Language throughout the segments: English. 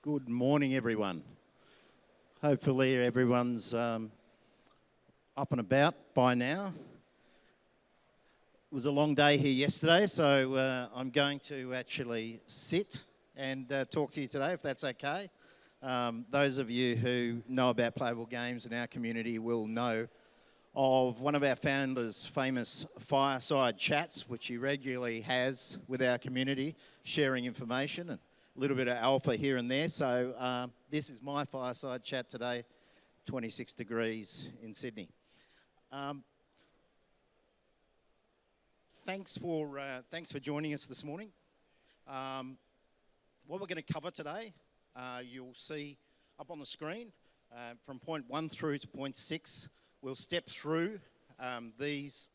Good morning, everyone. Hopefully everyone's up and about by now. It was a long day here yesterday, so I'm going to actually sit and talk to you today, if that's okay. Those of you who know about Playable Games in our community will know of one of our founders' famous fireside chats, which he regularly has with our community, sharing information and a little bit of alpha here and there. So this is my fireside chat today, 26 degrees in Sydney. Thanks for joining us this morning. What we're going to cover today, you'll see up on the screen, from point 1 through to point 6. We'll step through these,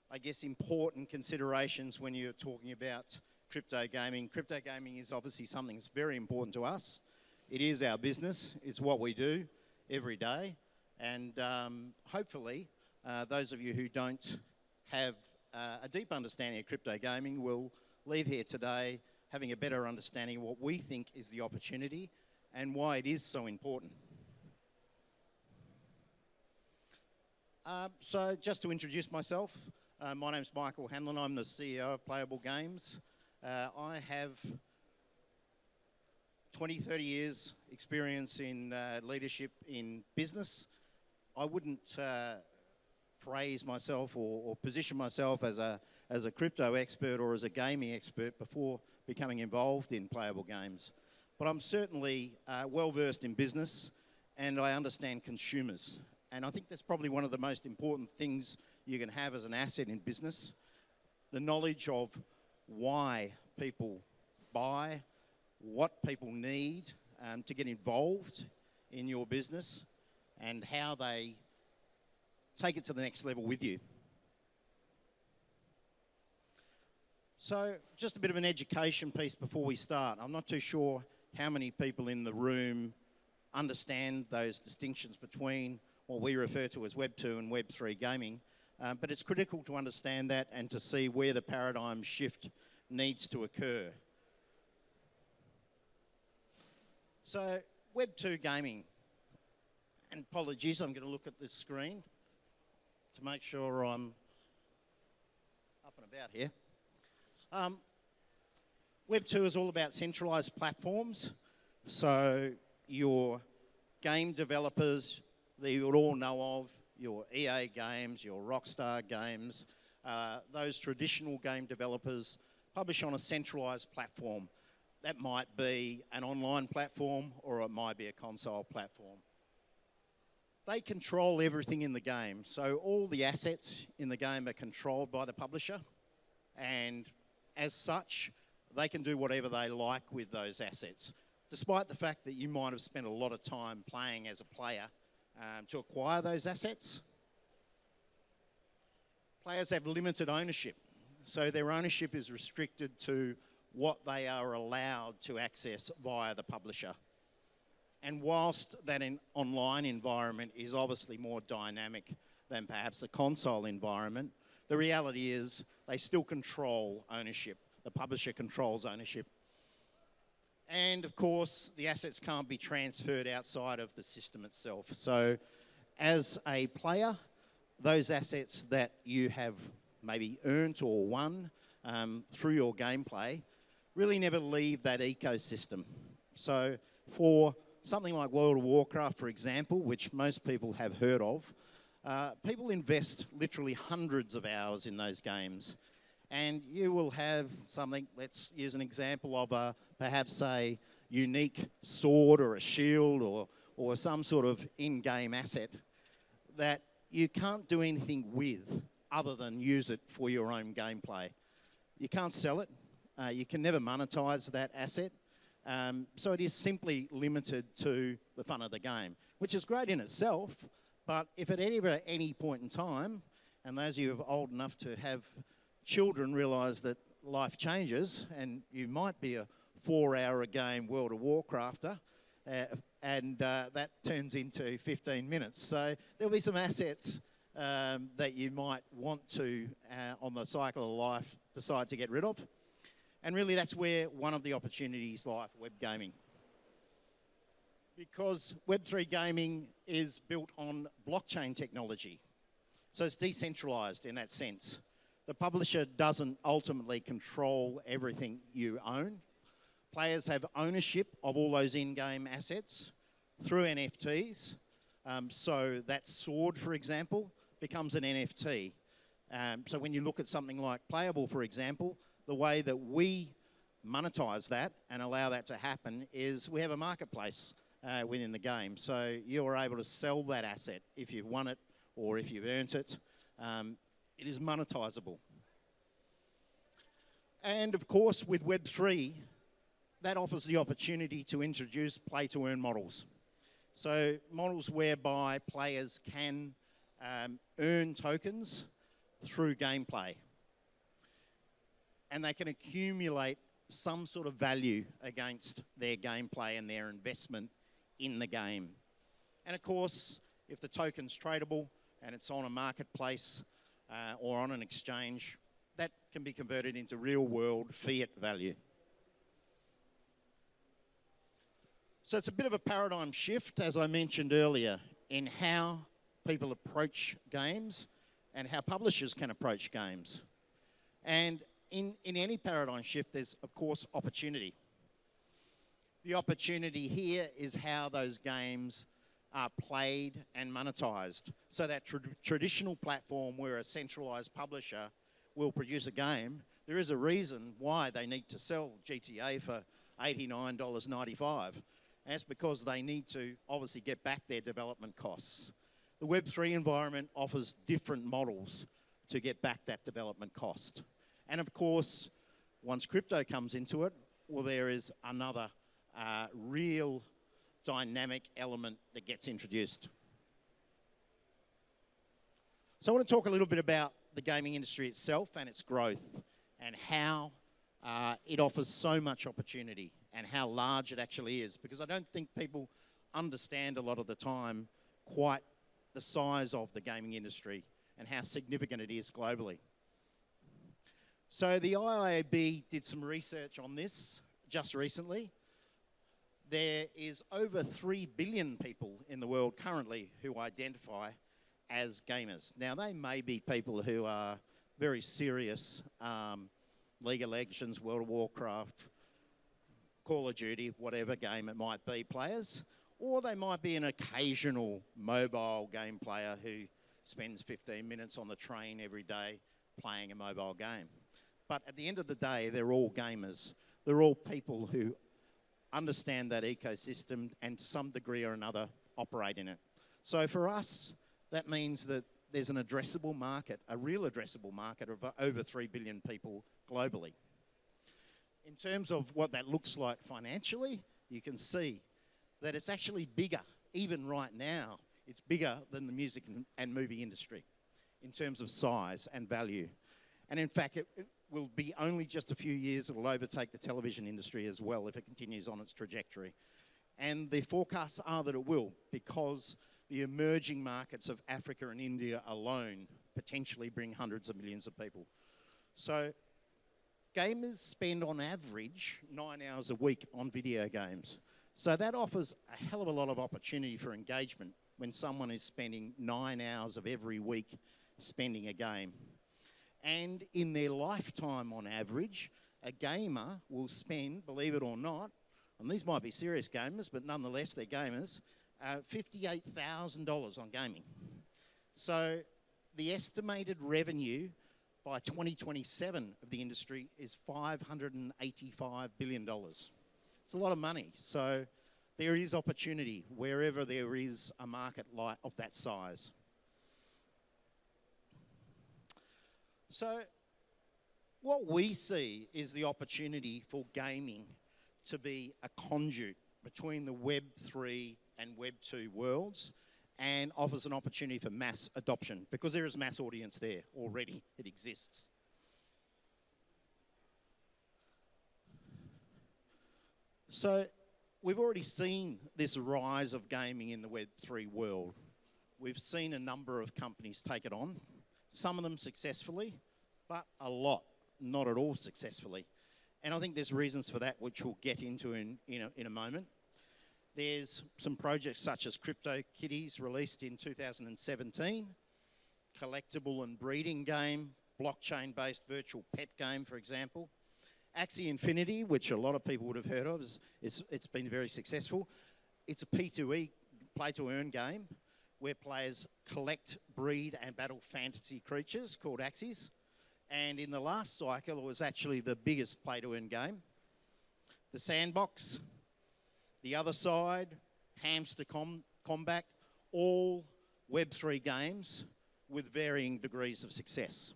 I guess, important considerations when you're talking about crypto gaming. Crypto gaming is obviously something that's very important to us. It is our business. It's what we do every day. And hopefully, those of you who don't have a deep understanding of crypto gaming will leave here today having a better understanding of what we think is the opportunity and why it is so important. So just to introduce myself, my name's Michael Hanlon. I'm the CEO of Playable Games. I have 20, 30 years experience in leadership in business. I wouldn't phrase myself or position myself as a crypto expert or as a gaming expert before becoming involved in Playable Games. But I'm certainly well-versed in business and I understand consumers. And I think that's probably one of the most important things you can have as an asset in business. The knowledge of why people buy, what people need to get involved in your business, and how they take it to the next level with you. So just a bit of an education piece before we start. I'm not too sure how many people in the room understand those distinctions between what we refer to as Web2 and Web3 gaming, but it's critical to understand that and to see where the paradigm shift needs to occur. So Web2 gaming, and apologies, I'm going to look at this screen to make sure I'm up and about here. Web2 is all about centralized platforms, so your game developers that you would all know of, your EA games, your Rockstar games, those traditional game developers publish on a centralized platform. That might be an online platform or it might be a console platform. They control everything in the game. So all the assets in the game are controlled by the publisher, and as such, they can do whatever they like with those assets, despite the fact that you might have spent a lot of time playing as a player to acquire those assets. Players have limited ownership, so their ownership is restricted to what they are allowed to access via the publisher. And whilst that online environment is obviously more dynamic than perhaps a console environment, the reality is they still control ownership. The publisher controls ownership. And of course, the assets can't be transferred outside of the system itself. So as a player, those assets that you have maybe earned or won through your gameplay really never leave that ecosystem. So for something like World of Warcraft, for example, which most people have heard of, people invest literally hundreds of hours in those games. And you will have something, let's use an example of perhaps a unique sword or a shield or some sort of in-game asset that you can't do anything with other than use it for your own gameplay. You can't sell it. You can never monetize that asset. So it is simply limited to the fun of the game, which is great in itself, but if at any point in time, and those of you who are old enough to have children realise that life changes and you might be a 4-hour-a-game World of Warcrafter and that turns into 15 minutes. So there'll be some assets that you might want to, on the cycle of life, decide to get rid of. And really that's where one of the opportunities lie for web gaming. Because Web3 gaming is built on blockchain technology. So it's decentralized in that sense. The publisher doesn't ultimately control everything you own. Players have ownership of all those in-game assets through NFTs. So that sword, for example, becomes an NFT. So when you look at something like Playable, for example, the way that we monetize that and allow that to happen is we have a marketplace within the game. So you're able to sell that asset if you've won it or if you've earned it. It is monetizable. And of course, with Web3, that offers the opportunity to introduce play-to-earn models. So models whereby players can earn tokens through gameplay. And they can accumulate some sort of value against their gameplay and their investment in the game. And of course, if the token's tradable and it's on a marketplace or on an exchange, that can be converted into real-world fiat value. So it's a bit of a paradigm shift, as I mentioned earlier, in how people approach games and how publishers can approach games. And in any paradigm shift, there's, of course, opportunity. The opportunity here is how those games are played and monetized. So that traditional platform where a centralized publisher will produce a game, there is a reason why they need to sell GTA for $89.95. And that's because they need to obviously get back their development costs. The Web3 environment offers different models to get back that development cost. And of course, once crypto comes into it, well, there is another real dynamic element that gets introduced. So I want to talk a little bit about the gaming industry itself and its growth and how it offers so much opportunity and how large it actually is, because I don't think people understand a lot of the time quite the size of the gaming industry and how significant it is globally. So the IIAB did some research on this just recently. There is over 3 billion people in the world currently who identify as gamers. Now, they may be people who are very serious League of Legends, World of Warcraft, Call of Duty, whatever game it might be, players, or they might be an occasional mobile game player who spends 15 minutes on the train every day playing a mobile game. But at the end of the day, they're all gamers. They're all people who understand that ecosystem and to some degree or another operate in it. So for us, that means that there's an addressable market, a real addressable market of over 3 billion people globally. In terms of what that looks like financially, you can see that it's actually bigger. Even right now, it's bigger than the music and movie industry in terms of size and value. And in fact, it will be only just a few years it will overtake the television industry as well if it continues on its trajectory. And the forecasts are that it will, because the emerging markets of Africa and India alone potentially bring hundreds of millions of people. So gamers spend on average 9 hours a week on video games. So that offers a hell of a lot of opportunity for engagement when someone is spending 9 hours of every week spending a game. And in their lifetime on average, a gamer will spend, believe it or not, and these might be serious gamers, but nonetheless they're gamers, $58,000 on gaming. So the estimated revenue by 2027 of the industry is $585 billion. It's a lot of money. So there is opportunity wherever there is a market like of that size. So what we see is the opportunity for gaming to be a conduit between the Web3 and Web2 worlds and offers an opportunity for mass adoption because there is mass audience there already. It exists. So we've already seen this rise of gaming in the Web3 world. We've seen a number of companies take it on, some of them successfully, but a lot not at all successfully. And I think there's reasons for that, which we'll get into in a moment. There's some projects such as Kitties released in 2017, collectible and breeding game, blockchain-based virtual pet game, for example. Axie Infinity, which a lot of people would have heard of, it's been very successful. It's a P2E, play-to-earn game, where players collect, breed, and battle fantasy creatures called Axies. And in the last cycle, it was actually the biggest play-to-earn game. The Sandbox, The Other Side, Hamster Combat, all Web3 games with varying degrees of success.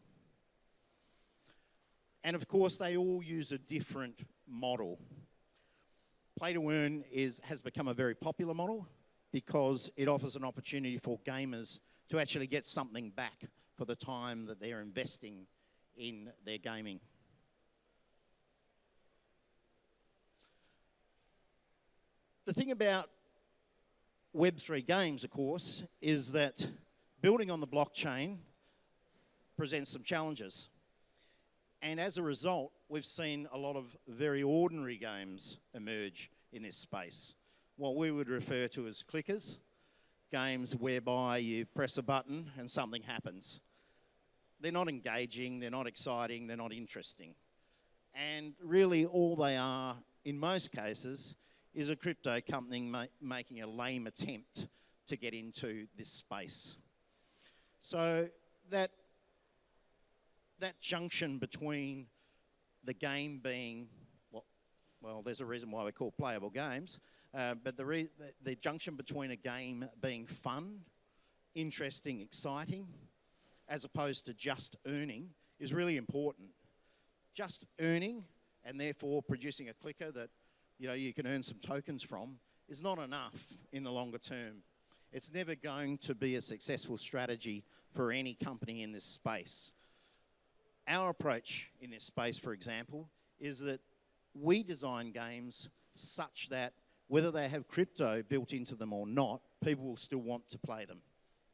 And of course, they all use a different model. Play-to-earn has become a very popular model because it offers an opportunity for gamers to actually get something back for the time that they're investing in their gaming. The thing about Web3 games, of course, is that building on the blockchain presents some challenges. And as a result, we've seen a lot of very ordinary games emerge in this space. What we would refer to as clickers, games whereby you press a button and something happens. They're not engaging, they're not exciting, they're not interesting. And really all they are, in most cases, is a crypto company making a lame attempt to get into this space. So that junction between the game being, well, there's a reason why we call Playable Games, but the junction between a game being fun, interesting, exciting, as opposed to just earning, is really important. Just earning, and therefore producing a clicker that you can earn some tokens from, is not enough in the longer term. It's never going to be a successful strategy for any company in this space. Our approach in this space, for example, is that we design games such that whether they have crypto built into them or not, people will still want to play them.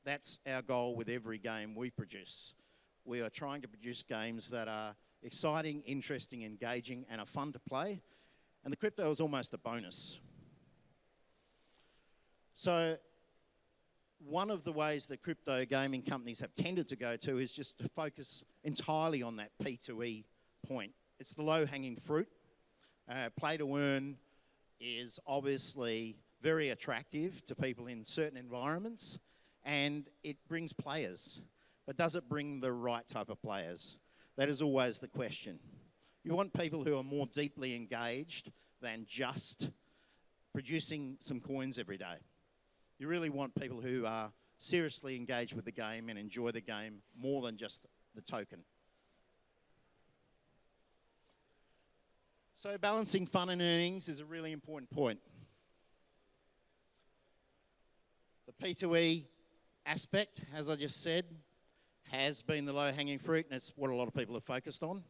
That's our goal with every game we produce. We are trying to produce games that are exciting, interesting, engaging, and are fun to play. And the crypto is almost a bonus. So one of the ways that crypto gaming companies have tended to go to is just to focus entirely on that P2E point. It's the low-hanging fruit. Play-to-earn is obviously very attractive to people in certain environments, and it brings players. But does it bring the right type of players? That is always the question. You want people who are more deeply engaged than just producing some coins every day. You really want people who are seriously engaged with the game and enjoy the game more than just the token. So balancing fun and earnings is a really important point. The P2E aspect, as I just said, has been the low-hanging fruit, and it's what a lot of people have focused on.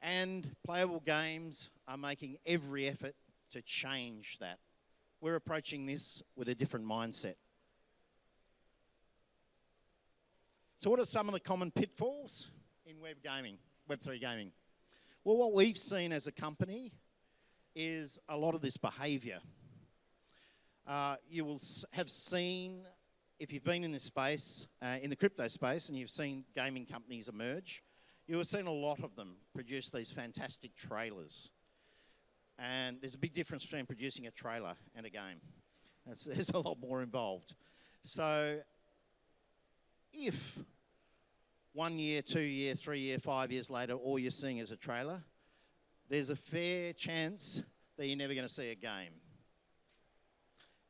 And Playable Games are making every effort to change that. We're approaching this with a different mindset. So what are some of the common pitfalls in Web3 gaming? Well, what we've seen as a company is a lot of this behaviour. You will have seen, if you've been in this space, in the crypto space, and you've seen gaming companies emerge, you have seen a lot of them produce these fantastic trailers. And there's a big difference between producing a trailer and a game. There's a lot more involved. So if 1 year, 2 year, 3 year, 5 years later, all you're seeing is a trailer, there's a fair chance that you're never going to see a game.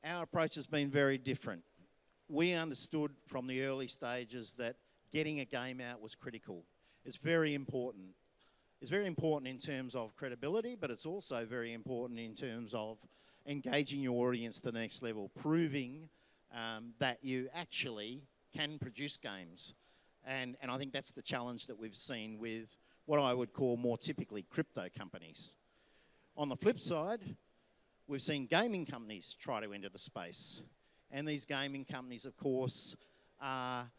Our approach has been very different. We understood from the early stages that getting a game out was critical. It's very important. It's very important in terms of credibility, but it's also very important in terms of engaging your audience to the next level, proving that you actually can produce games. And I think that's the challenge that we've seen with what I would call more typically crypto companies. On the flip side, we've seen gaming companies try to enter the space. And these gaming companies, of course, are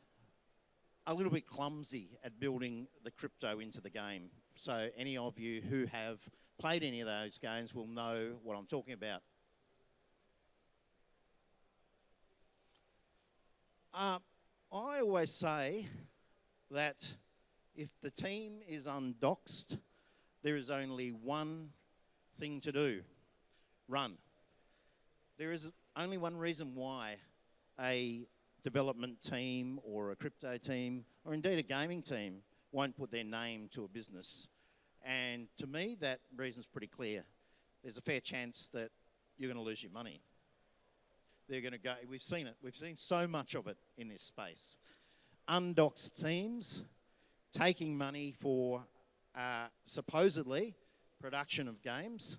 a little bit clumsy at building the crypto into the game. So any of you who have played any of those games will know what I'm talking about. I always say that if the team is undoxed, there is only one thing to do: run. There is only one reason why a development team or a crypto team or indeed a gaming team won't put their name to a business. And to me, that reason's pretty clear. There's a fair chance that you're going to lose your money. They're going to go, we've seen it. We've seen so much of it in this space. Undoxxed teams taking money for supposedly production of games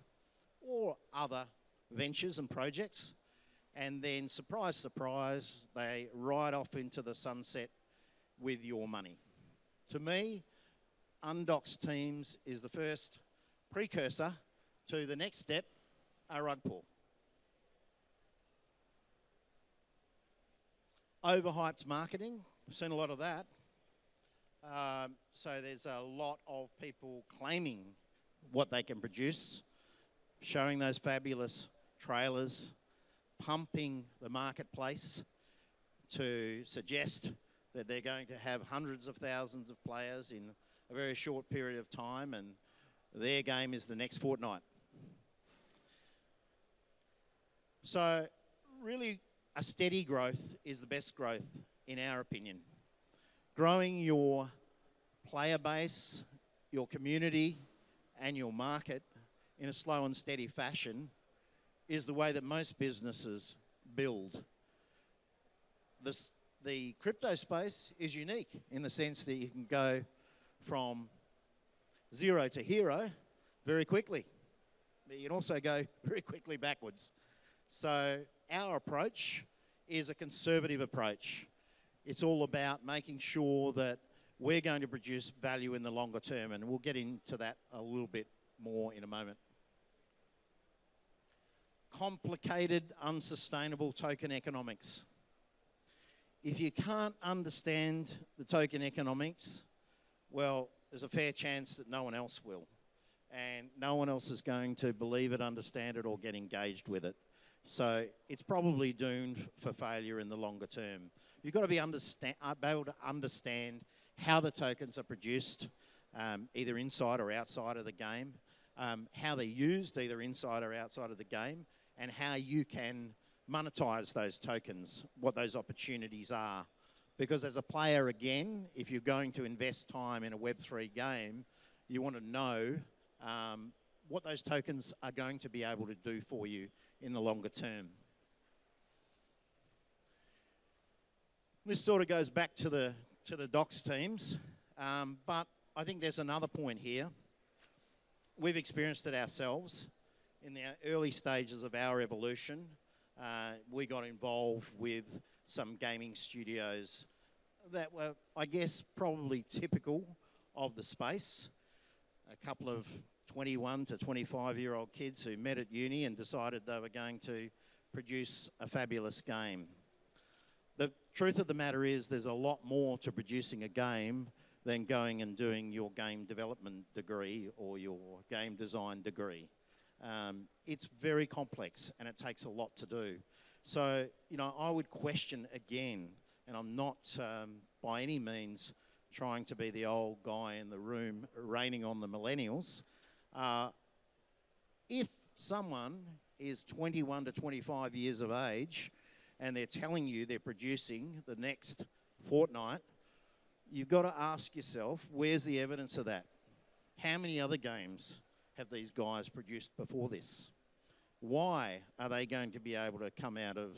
or other ventures and projects, and then surprise, surprise, they ride off into the sunset with your money. To me, Undoxxed Teams is the first precursor to the next step, a rug pull. Overhyped marketing, we've seen a lot of that. So there's a lot of people claiming what they can produce, showing those fabulous trailers, pumping the marketplace to suggest that they're going to have hundreds of thousands of players in a very short period of time, and their game is the next Fortnite. So really, a steady growth is the best growth, in our opinion. Growing your player base, your community, and your market in a slow and steady fashion is the way that most businesses build. The crypto space is unique in the sense that you can go from zero to hero very quickly. But you can also go very quickly backwards. So our approach is a conservative approach. It's all about making sure that we're going to produce value in the longer term, and we'll get into that a little bit more in a moment. Complicated, unsustainable token economics. If you can't understand the token economics, well, there's a fair chance that no one else will. And no one else is going to believe it, understand it, or get engaged with it. So it's probably doomed for failure in the longer term. You've got to be able to understand how the tokens are produced, either inside or outside of the game, how they're used either inside or outside of the game, and how you can monetize those tokens, what those opportunities are. Because as a player, again, if you're going to invest time in a Web3 game, you want to know what those tokens are going to be able to do for you in the longer term. This sort of goes back to the docs teams, but I think there's another point here. We've experienced it ourselves. In the early stages of our evolution, we got involved with some gaming studios that were, I guess, probably typical of the space. A couple of 21 to 25-year-old kids who met at uni and decided they were going to produce a fabulous game. The truth of the matter is there's a lot more to producing a game than going and doing your game development degree or your game design degree. It's very complex and it takes a lot to do. So, you know, I would question again, and I'm not by any means trying to be the old guy in the room raining on the millennials. If someone is 21 to 25 years of age and they're telling you they're producing the next Fortnite, you've got to ask yourself, where's the evidence of that? How many other games have these guys produced before this? Why are they going to be able to come out of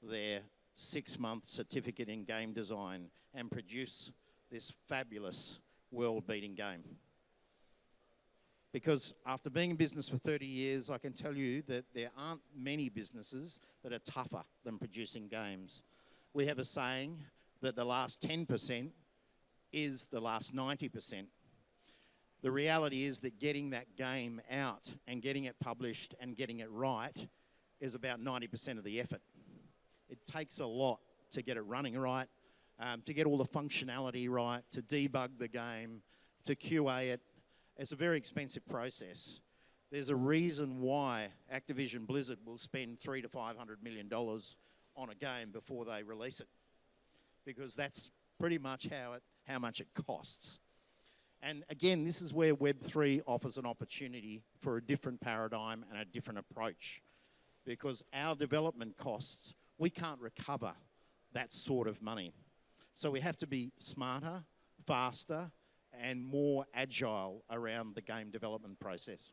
their 6-month certificate in game design and produce this fabulous world-beating game? Because after being in business for 30 years, I can tell you that there aren't many businesses that are tougher than producing games. We have a saying that the last 10% is the last 90%. The reality is that getting that game out and getting it published and getting it right is about 90% of the effort. It takes a lot to get it running right, to get all the functionality right, to debug the game, to QA it. It's a very expensive process. There's a reason why Activision Blizzard will spend $300 to $500 million on a game before they release it, because that's pretty much how much it costs. And again, this is where Web3 offers an opportunity for a different paradigm and a different approach, because our development costs, we can't recover that sort of money. So we have to be smarter, faster, and more agile around the game development process.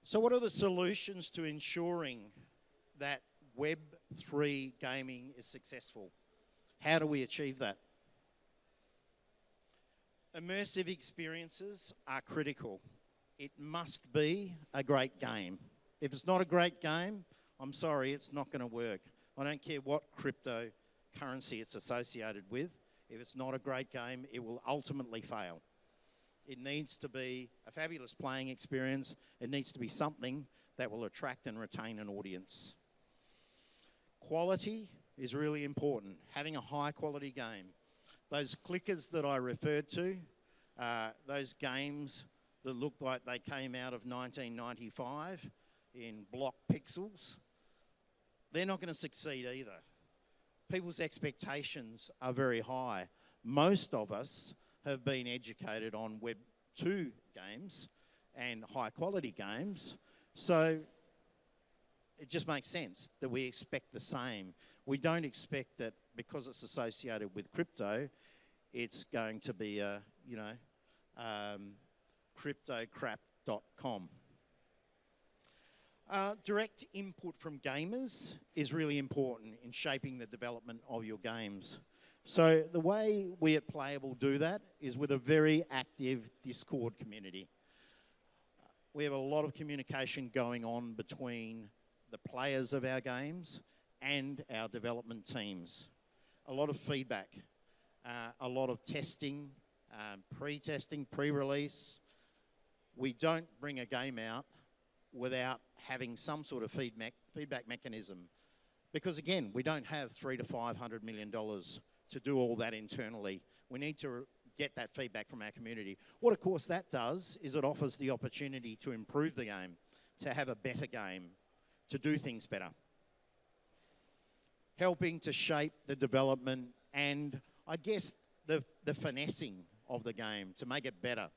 So what are the solutions to ensuring that Web3 gaming is successful? How do we achieve that? Immersive experiences are critical. It must be a great game. If it's not a great game, I'm sorry, it's not going to work. I don't care what cryptocurrency it's associated with. If it's not a great game, it will ultimately fail. It needs to be a fabulous playing experience. It needs to be something that will attract and retain an audience. Quality is really important. Having a high quality game. Those clickers that I referred to, those games that looked like they came out of 1995 in block pixels, they're not going to succeed either. People's expectations are very high. Most of us have been educated on Web2 games and high quality games, so it just makes sense that we expect the same. We don't expect that because it's associated with crypto, it's going to be a, cryptocrap.com. Direct input from gamers is really important in shaping the development of your games. So the way we at Playable do that is with a very active Discord community. We have a lot of communication going on between the players of our games and our development teams. A lot of feedback, a lot of testing, pre-testing, pre-release. We don't bring a game out without having some sort of feedback mechanism. Because again, we don't have $300 to $500 million to do all that internally. We need to get that feedback from our community. What of course that does is it offers the opportunity to improve the game, to have a better game, to do things better. Helping to shape the development and I guess the finessing of the game to make it better.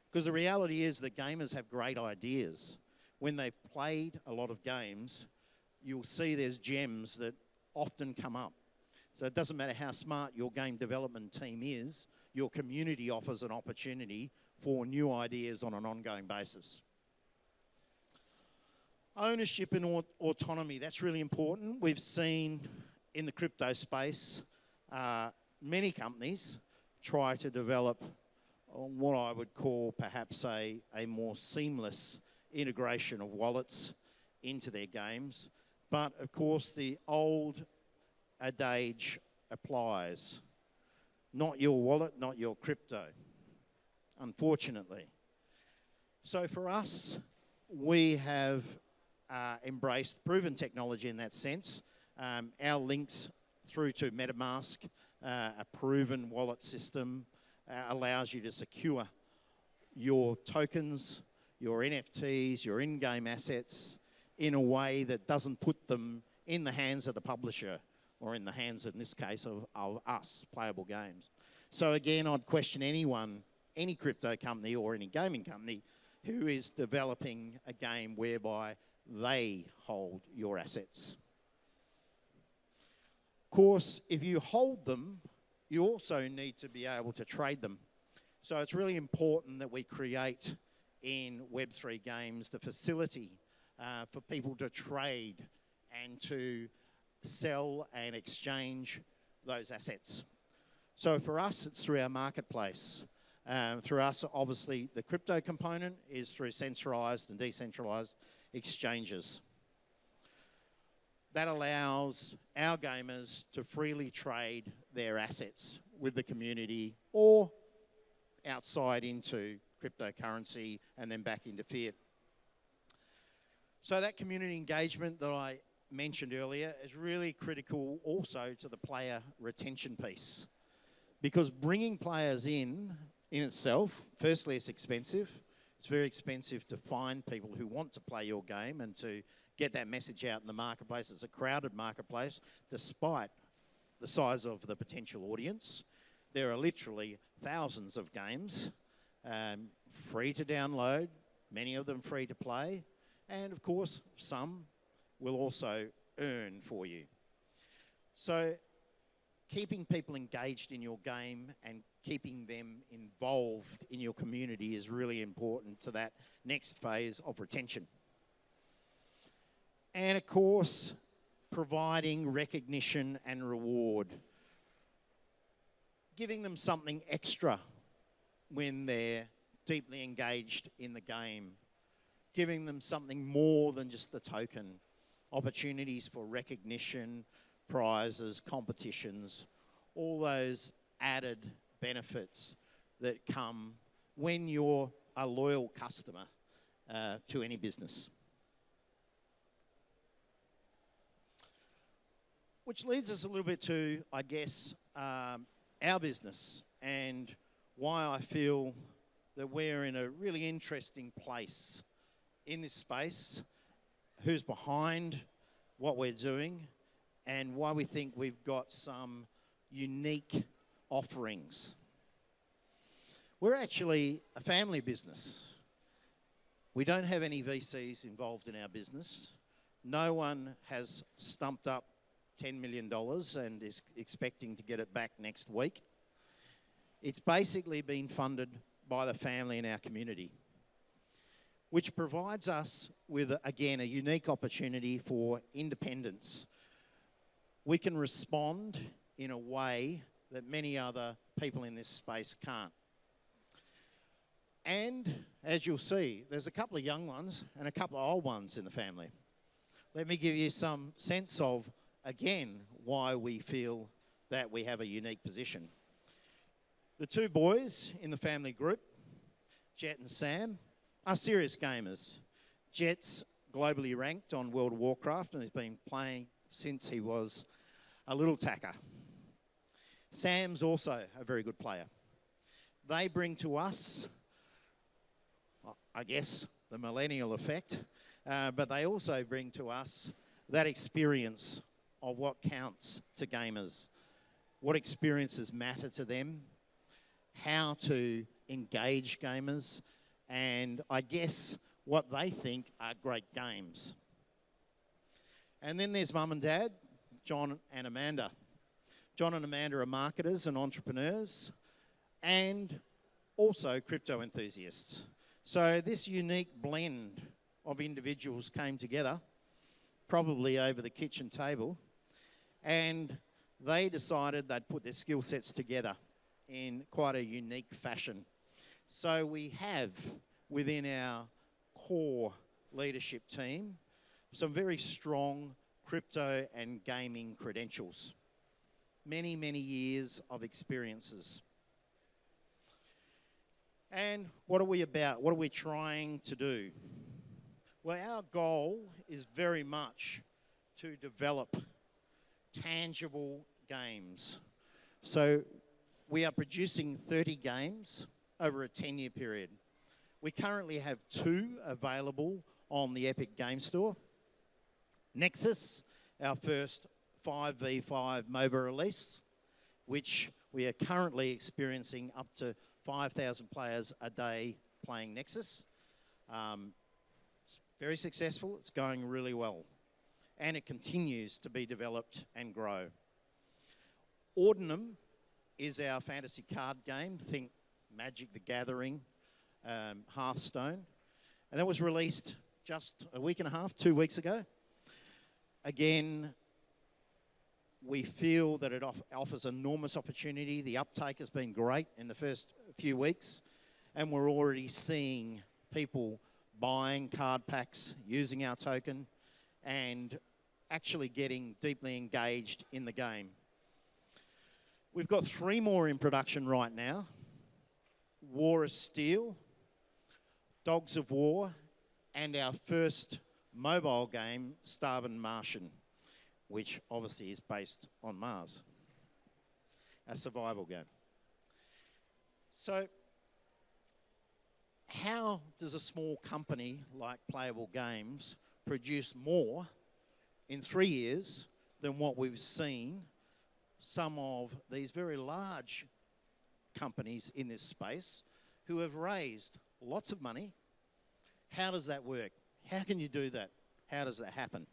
Because the reality is that gamers have great ideas. When they've played a lot of games, you'll see there's gems that often come up. So it doesn't matter how smart your game development team is, your community offers an opportunity for new ideas on an ongoing basis. Ownership and autonomy, that's really important. We've seen in the crypto space, many companies try to develop what I would call perhaps a more seamless integration of wallets into their games. But of course, the old adage applies. Not your wallet, not your crypto, unfortunately. So for us, we have embraced proven technology in that sense. Our links through to MetaMask, a proven wallet system, allows you to secure your tokens, your NFTs, your in-game assets in a way that doesn't put them in the hands of the publisher or in the hands, in this case, of us, Playable Games. So again, I'd question anyone, any crypto company or any gaming company who is developing a game whereby they hold your assets. Of course, if you hold them, you also need to be able to trade them. So it's really important that we create in Web3 games the facility for people to trade and to sell and exchange those assets. So for us, it's through our marketplace. Through us, obviously, the crypto component is through centralized and decentralized exchanges. That allows our gamers to freely trade their assets with the community or outside into cryptocurrency and then back into fiat. So that community engagement that I mentioned earlier is really critical also to the player retention piece. Because bringing players in in itself. Firstly, it's expensive. It's very expensive to find people who want to play your game and to get that message out in the marketplace. It's a crowded marketplace, despite the size of the potential audience. There are literally thousands of games, free to download, many of them free to play, and of course, some will also earn for you. So keeping people engaged in your game and keeping them involved in your community is really important to that next phase of retention. And of course, providing recognition and reward. Giving them something extra when they're deeply engaged in the game. Giving them something more than just the token. Opportunities for recognition, prizes, competitions, all those added benefits that come when you're a loyal customer to any business. Which leads us a little bit to, I guess, our business and why I feel that we're in a really interesting place in this space, who's behind what we're doing, and why we think we've got some unique offerings. We're actually a family business. We don't have any VCs involved in our business. No one has stumped up $10 million and is expecting to get it back next week. It's basically been funded by the family in our community, which provides us with, again, a unique opportunity for independence. We can respond in a way that many other people in this space can't. And as you'll see, there's a couple of young ones and a couple of old ones in the family. Let me give you some sense of, again, why we feel that we have a unique position. The two boys in the family group, Jet and Sam, are serious gamers. Jet's globally ranked on World of Warcraft and has been playing since he was a little tacker. Sam's also a very good player. They bring to us, I guess, the millennial effect, but they also bring to us that experience of what counts to gamers, what experiences matter to them, how to engage gamers, and I guess what they think are great games. And then there's Mum and Dad, John and Amanda. John and Amanda are marketers and entrepreneurs and also crypto enthusiasts. So this unique blend of individuals came together, probably over the kitchen table, and they decided they'd put their skill sets together in quite a unique fashion. So we have within our core leadership team some very strong crypto and gaming credentials. Many, many years of experiences. And what are we about? What are we trying to do? Well, our goal is very much to develop tangible games. So we are producing 30 games over a 10-year period. We currently have 2 available on the Epic Game Store. Nexus, our first 5v5 MOBA release, which we are currently experiencing up to 5,000 players a day playing Nexus. It's very successful, it's going really well, and it continues to be developed and grow. Autonomy is our fantasy card game, think Magic the Gathering, Hearthstone, and that was released just a week and a half, 2 weeks ago. Again, we feel that it offers enormous opportunity. The uptake has been great in the first few weeks, and we're already seeing people buying card packs, using our token, and actually getting deeply engaged in the game. We've got 3 more in production right now. War of Steel, Dogs of War, and our first mobile game, Starvin' Martian, which obviously is based on Mars, a survival game. So how does a small company like Playable Games produce more in 3 years than what we've seen some of these very large companies in this space who have raised lots of money? How does that work? How can you do that? How does that happen?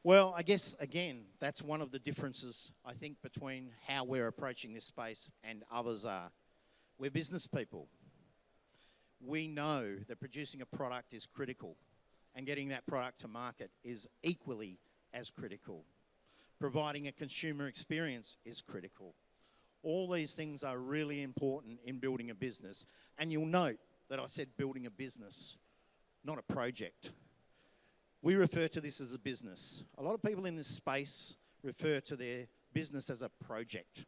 Well, I guess, again, that's one of the differences, I think, between how we're approaching this space and others are. We're business people. We know that producing a product is critical, and getting that product to market is equally as critical. Providing a consumer experience is critical. All these things are really important in building a business. And you'll note that I said building a business, not a project. We refer to this as a business. A lot of people in this space refer to their business as a project.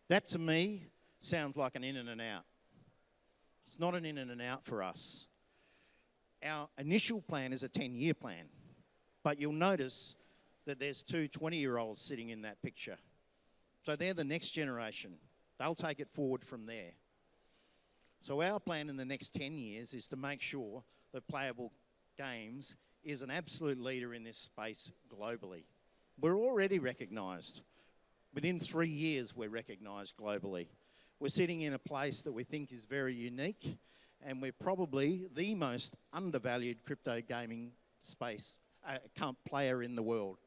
That, to me, sounds like an in and an out. It's not an in and an out for us. Our initial plan is a 10-year plan, but you'll notice that there's two 20-year-olds sitting in that picture. So they're the next generation. They'll take it forward from there. So our plan in the next 10 years is to make sure that Playable Games is an absolute leader in this space globally. We're already recognised. Within 3 years, we're recognised globally. We're sitting in a place that we think is very unique, and we're probably the most undervalued crypto gaming space player in the world.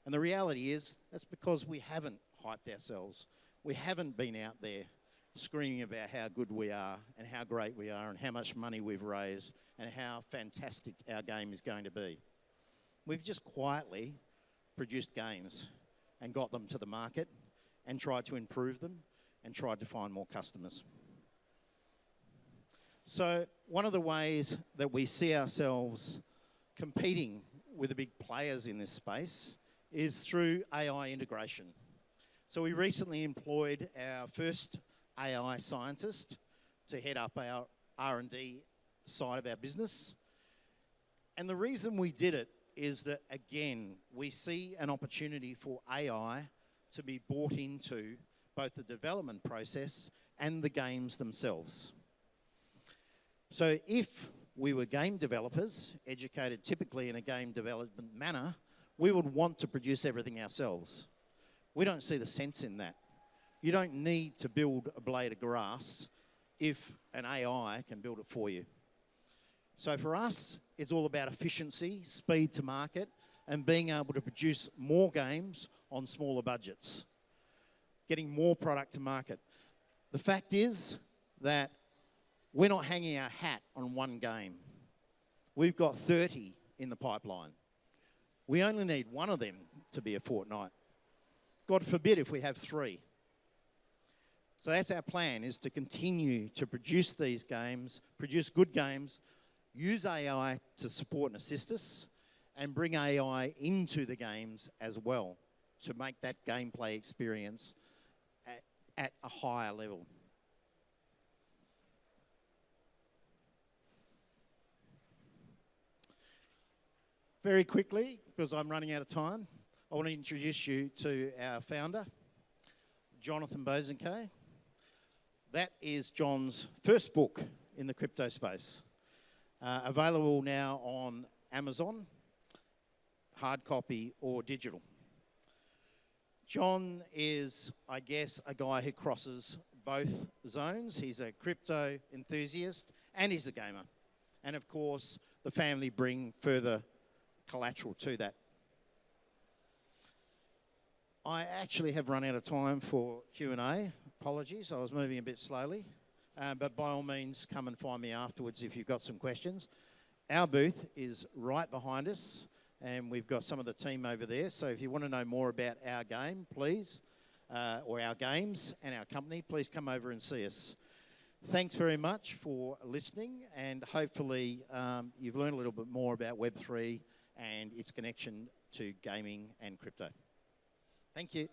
And the reality is, that's because we haven't hyped ourselves. We haven't been out there screaming about how good we are and how great we are and how much money we've raised and how fantastic our game is going to be. We've just quietly produced games and got them to the market and tried to improve them and tried to find more customers. So one of the ways that we see ourselves competing with the big players in this space is through AI integration. So we recently employed our first AI scientist to head up our R&D side of our business. And the reason we did it is that, again, we see an opportunity for AI to be brought into both the development process and the games themselves. So if we were game developers, educated typically in a game development manner, we would want to produce everything ourselves. We don't see the sense in that. You don't need to build a blade of grass if an AI can build it for you. So for us, it's all about efficiency, speed to market, and being able to produce more games on smaller budgets, getting more product to market. The fact is that we're not hanging our hat on one game. We've got 30 in the pipeline. We only need one of them to be a fortnight. God forbid if we have 3. So that's our plan, is to continue to produce these games, produce good games, use AI to support and assist us, and bring AI into the games as well to make that gameplay experience at a higher level. Very quickly, because I'm running out of time, I want to introduce you to our founder, Jonathan Bosanquet. That is John's first book in the crypto space. Available now on Amazon, hard copy or digital. John is, I guess, a guy who crosses both zones. He's a crypto enthusiast and he's a gamer. And of course, the family bring further collateral to that. I actually have run out of time for Q&A. Apologies, I was moving a bit slowly. But by all means, come and find me afterwards if you've got some questions. Our booth is right behind us, and we've got some of the team over there. So if you want to know more about our game, please, or our games and our company, please come over and see us. Thanks very much for listening, and hopefully you've learned a little bit more about Web3 and its connection to gaming and crypto. Thank you.